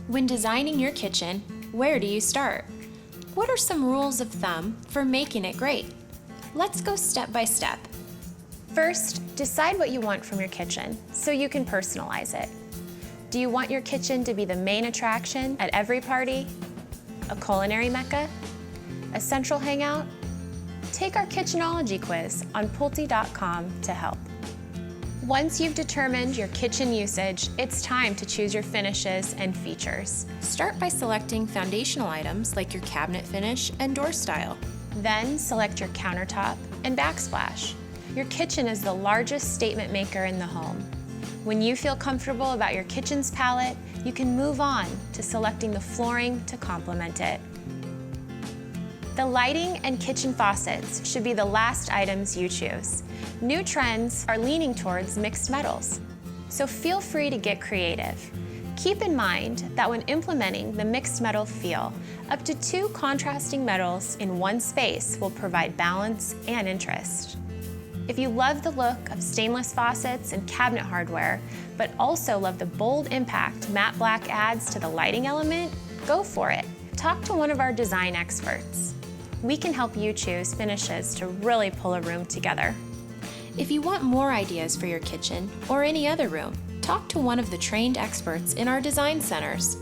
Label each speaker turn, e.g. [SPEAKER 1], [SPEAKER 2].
[SPEAKER 1] When designing your kitchen, where do you start? What are some rules of thumb for making it great? Let's go step by step. First, decide what you want from your kitchen so you can personalize it. Do you want your kitchen to be the main attraction at every party? A culinary mecca? A central hangout? Take our kitchenology quiz on Pulte.com to help. Once you've determined your kitchen usage, it's time to choose your finishes and features. Start by selecting foundational items like your cabinet finish and door style. Then select your countertop and backsplash. Your kitchen is the largest statement maker in the home. When you feel comfortable about your kitchen's palette, you can move on to selecting the flooring to complement it. The lighting and kitchen faucets should be the last items you choose. New trends are leaning towards mixed metals, so feel free to get creative. Keep in mind that when implementing the mixed metal feel, up to 2 contrasting metals in one space will provide balance and interest. If you love the look of stainless faucets and cabinet hardware, but also love the bold impact matte black adds to the lighting element, go for it. Talk to one of our design experts. We can help you choose finishes to really pull a room together. If you want more ideas for your kitchen or any other room, talk to one of the trained experts in our design centers.